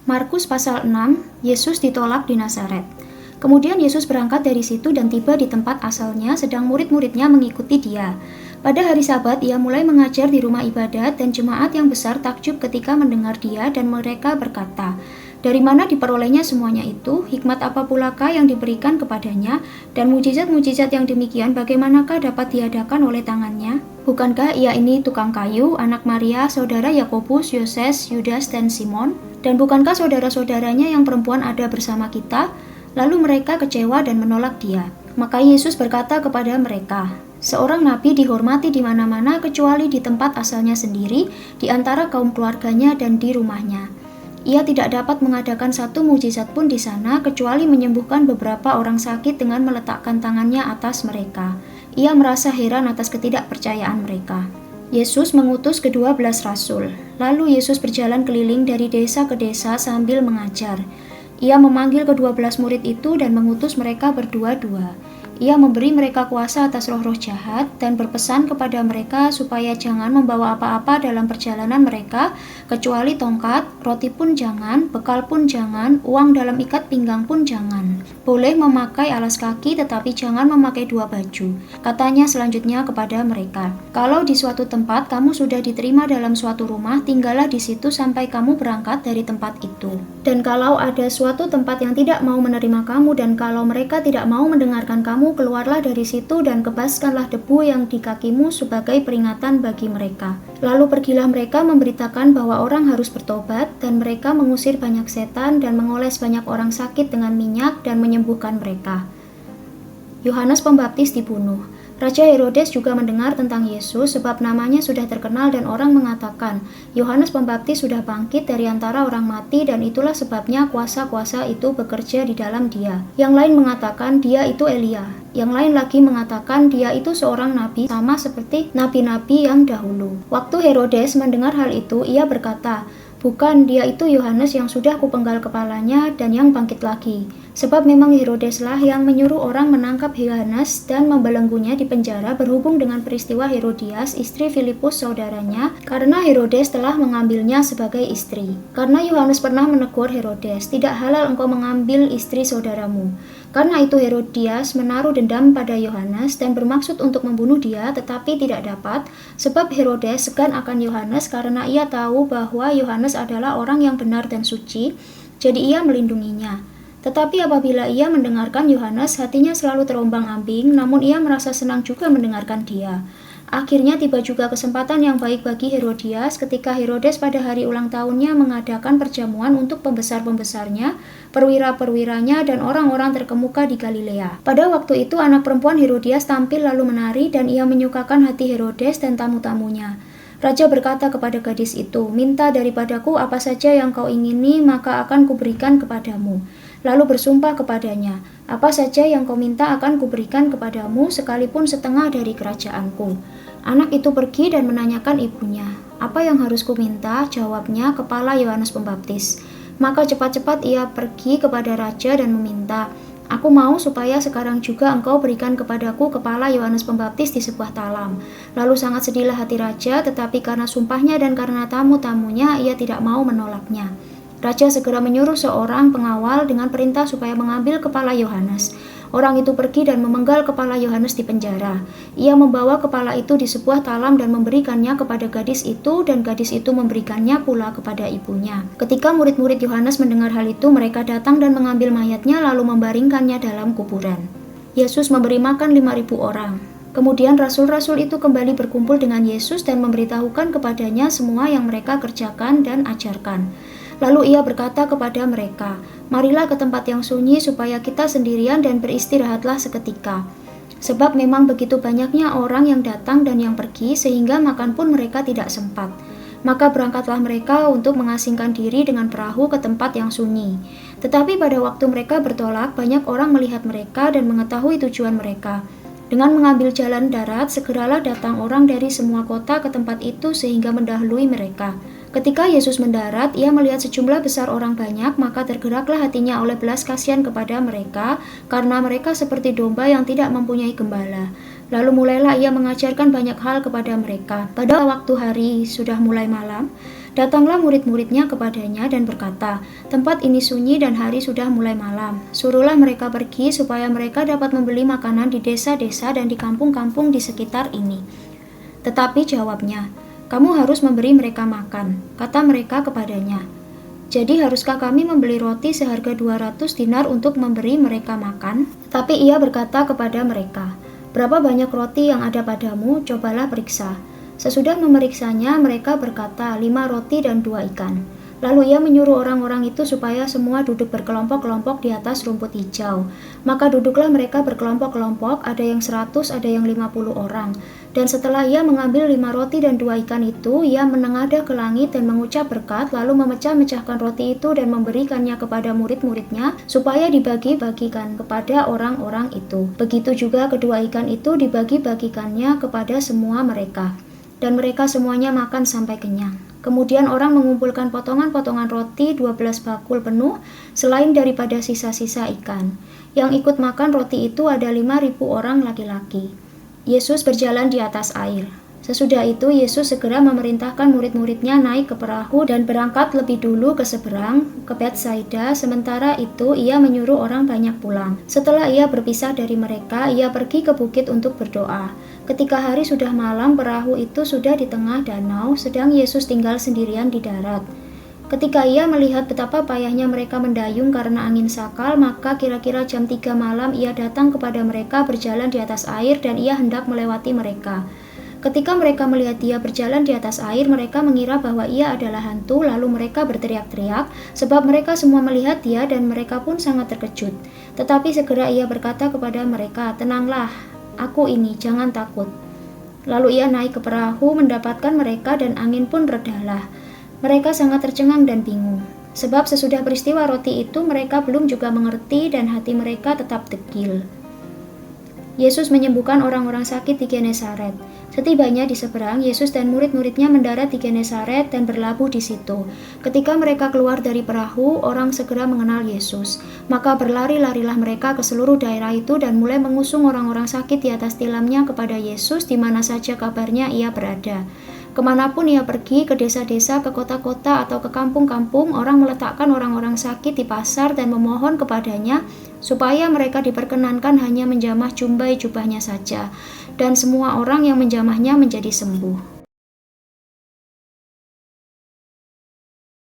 Markus pasal 6, Yesus ditolak di Nazaret. Kemudian Yesus berangkat dari situ dan tiba di tempat asalnya, sedang murid-muridnya mengikuti dia. Pada hari Sabat, ia mulai mengajar di rumah ibadat dan jemaat yang besar takjub ketika mendengar dia dan mereka berkata, "Dari mana diperolehnya semuanya itu? Hikmat apa pulakah yang diberikan kepadanya? Dan mujizat-mujizat yang demikian bagaimanakah dapat diadakan oleh tangannya? Bukankah ia ini tukang kayu, anak Maria, saudara Yakobus, Yoses, Yudas, dan Simon? Dan bukankah saudara-saudaranya yang perempuan ada bersama kita?" Lalu mereka kecewa dan menolak dia. Maka Yesus berkata kepada mereka, "Seorang nabi dihormati di mana-mana kecuali di tempat asalnya sendiri, di antara kaum keluarganya dan di rumahnya. Ia tidak dapat mengadakan satu mujizat pun di sana, kecuali menyembuhkan beberapa orang sakit dengan meletakkan tangannya atas mereka." Ia merasa heran atas ketidakpercayaan mereka. Yesus mengutus ke-12 rasul. Lalu Yesus berjalan keliling dari desa ke desa sambil mengajar. Ia memanggil ke-12 murid itu dan mengutus mereka berdua-dua. Ia memberi mereka kuasa atas roh-roh jahat dan berpesan kepada mereka supaya jangan membawa apa-apa dalam perjalanan mereka, kecuali tongkat, roti pun jangan, bekal pun jangan, uang dalam ikat pinggang pun jangan. Boleh memakai alas kaki tetapi jangan memakai 2 baju. Katanya selanjutnya kepada mereka, "Kalau di suatu tempat kamu sudah diterima dalam suatu rumah, tinggallah di situ sampai kamu berangkat dari tempat itu. Dan kalau ada suatu tempat yang tidak mau menerima kamu dan kalau mereka tidak mau mendengarkan kamu, keluarlah dari situ dan kebaskanlah debu yang di kakimu sebagai peringatan bagi mereka." Lalu pergilah mereka memberitakan bahwa orang harus bertobat, dan mereka mengusir banyak setan dan mengoles banyak orang sakit dengan minyak dan menyembuhkan mereka. Yohanes Pembaptis dibunuh. Raja Herodes juga mendengar tentang Yesus sebab namanya sudah terkenal dan orang mengatakan, "Yohanes Pembaptis sudah bangkit dari antara orang mati dan itulah sebabnya kuasa-kuasa itu bekerja di dalam dia." Yang lain mengatakan dia itu Elia. Yang lain lagi mengatakan dia itu seorang nabi sama seperti nabi-nabi yang dahulu. Waktu Herodes mendengar hal itu, ia berkata, "Bukan, dia itu Yohanes yang sudah kupenggal kepalanya dan yang bangkit lagi." Sebab memang Herodeslah yang menyuruh orang menangkap Yohanes dan membelenggunya di penjara berhubung dengan peristiwa Herodias, istri Filipus saudaranya, karena Herodes telah mengambilnya sebagai istri. Karena Yohanes pernah menegur Herodes, "Tidak halal engkau mengambil istri saudaramu." Karena itu Herodias menaruh dendam pada Yohanes dan bermaksud untuk membunuh dia, tetapi tidak dapat, sebab Herodes segan akan Yohanes karena ia tahu bahwa Yohanes adalah orang yang benar dan suci, jadi ia melindunginya. Tetapi apabila ia mendengarkan Yohanes, hatinya selalu terombang-ambing, namun ia merasa senang juga mendengarkan dia. Akhirnya tiba juga kesempatan yang baik bagi Herodias ketika Herodes pada hari ulang tahunnya mengadakan perjamuan untuk pembesar-pembesarnya, perwira-perwiranya, dan orang-orang terkemuka di Galilea. Pada waktu itu anak perempuan Herodias tampil lalu menari dan ia menyukakan hati Herodes dan tamu-tamunya. Raja berkata kepada gadis itu, "Minta daripadaku apa saja yang kau ingini, maka akan kuberikan kepadamu." Lalu bersumpah kepadanya, "Apa saja yang kau minta akan kuberikan kepadamu, sekalipun setengah dari kerajaanku." Anak itu pergi dan menanyakan ibunya, "Apa yang harus kuminta?" Jawabnya, "Kepala Yohanes Pembaptis." Maka cepat-cepat ia pergi kepada raja dan meminta, "Aku mau supaya sekarang juga engkau berikan kepadaku kepala Yohanes Pembaptis di sebuah talam." Lalu sangat sedihlah hati raja, tetapi karena sumpahnya dan karena tamu-tamunya, ia tidak mau menolaknya. Raja segera menyuruh seorang pengawal dengan perintah supaya mengambil kepala Yohanes. Orang itu pergi dan memenggal kepala Yohanes di penjara. Ia membawa kepala itu di sebuah talam dan memberikannya kepada gadis itu, dan gadis itu memberikannya pula kepada ibunya. Ketika murid-murid Yohanes mendengar hal itu, mereka datang dan mengambil mayatnya lalu membaringkannya dalam kuburan. Yesus memberi makan 5.000 orang. Kemudian rasul-rasul itu kembali berkumpul dengan Yesus dan memberitahukan kepadanya semua yang mereka kerjakan dan ajarkan. Lalu ia berkata kepada mereka, "Marilah ke tempat yang sunyi supaya kita sendirian dan beristirahatlah seketika. Sebab memang begitu banyaknya orang yang datang dan yang pergi sehingga makan pun mereka tidak sempat." Maka berangkatlah mereka untuk mengasingkan diri dengan perahu ke tempat yang sunyi. Tetapi pada waktu mereka bertolak, banyak orang melihat mereka dan mengetahui tujuan mereka. Dengan mengambil jalan darat, segeralah datang orang dari semua kota ke tempat itu sehingga mendahului mereka. Ketika Yesus mendarat, ia melihat sejumlah besar orang banyak, maka tergeraklah hatinya oleh belas kasihan kepada mereka, karena mereka seperti domba yang tidak mempunyai gembala. Lalu mulailah ia mengajarkan banyak hal kepada mereka. Pada waktu hari sudah mulai malam, Datanglah murid-muridnya kepadanya dan berkata, "Tempat ini sunyi dan hari sudah mulai malam. Suruhlah mereka pergi supaya mereka dapat membeli makanan di desa-desa dan di kampung-kampung di sekitar ini." Tetapi jawabnya, "Kamu harus memberi mereka makan," kata mereka kepadanya. "Jadi haruskah kami membeli roti seharga 200 dinar untuk memberi mereka makan?" Tapi ia berkata kepada mereka, "Berapa banyak roti yang ada padamu? Cobalah periksa." Sesudah memeriksanya, mereka berkata, 5 roti dan 2 ikan. Lalu ia menyuruh orang-orang itu supaya semua duduk berkelompok-kelompok di atas rumput hijau. Maka duduklah mereka berkelompok-kelompok, ada yang 100, ada yang 50 orang. Dan setelah ia mengambil 5 roti dan 2 ikan itu, ia menengadah ke langit dan mengucap berkat, lalu memecah-mecahkan roti itu dan memberikannya kepada murid-muridnya, supaya dibagi-bagikan kepada orang-orang itu. Begitu juga kedua ikan itu dibagi-bagikannya kepada semua mereka. Dan mereka semuanya makan sampai kenyang. Kemudian orang mengumpulkan potongan-potongan roti 12 bakul penuh, selain daripada sisa-sisa ikan. Yang ikut makan roti itu ada 5.000 orang laki-laki. Yesus berjalan di atas air. Sesudah itu Yesus segera memerintahkan murid-muridnya naik ke perahu dan berangkat lebih dulu ke seberang, ke Betsaida. Sementara itu ia menyuruh orang banyak pulang. Setelah ia berpisah dari mereka, ia pergi ke bukit untuk berdoa. Ketika hari sudah malam, perahu itu sudah di tengah danau, sedang Yesus tinggal sendirian di darat. Ketika ia melihat betapa payahnya mereka mendayung karena angin sakal, maka kira-kira jam 3 malam ia datang kepada mereka berjalan di atas air dan ia hendak melewati mereka. Ketika mereka melihat dia berjalan di atas air, mereka mengira bahwa ia adalah hantu, lalu mereka berteriak-teriak, sebab mereka semua melihat dia dan mereka pun sangat terkejut. Tetapi segera ia berkata kepada mereka, "Tenanglah, aku ini, jangan takut." Lalu ia naik ke perahu mendapatkan mereka dan angin pun redalah. Mereka sangat tercengang dan bingung, sebab sesudah peristiwa roti itu mereka belum juga mengerti dan hati mereka tetap degil. Yesus menyembuhkan orang-orang sakit di Genesaret. Setibanya di seberang, Yesus dan murid-muridnya mendarat di Genesaret dan berlabuh di situ. Ketika mereka keluar dari perahu, orang segera mengenal Yesus. Maka berlari-larilah mereka ke seluruh daerah itu dan mulai mengusung orang-orang sakit di atas tilamnya kepada Yesus di mana saja kabarnya ia berada. Kemanapun ia pergi, ke desa-desa, ke kota-kota, atau ke kampung-kampung, orang meletakkan orang-orang sakit di pasar dan memohon kepadanya supaya mereka diperkenankan hanya menjamah jumbai jubahnya saja, dan semua orang yang menjamahnya menjadi sembuh.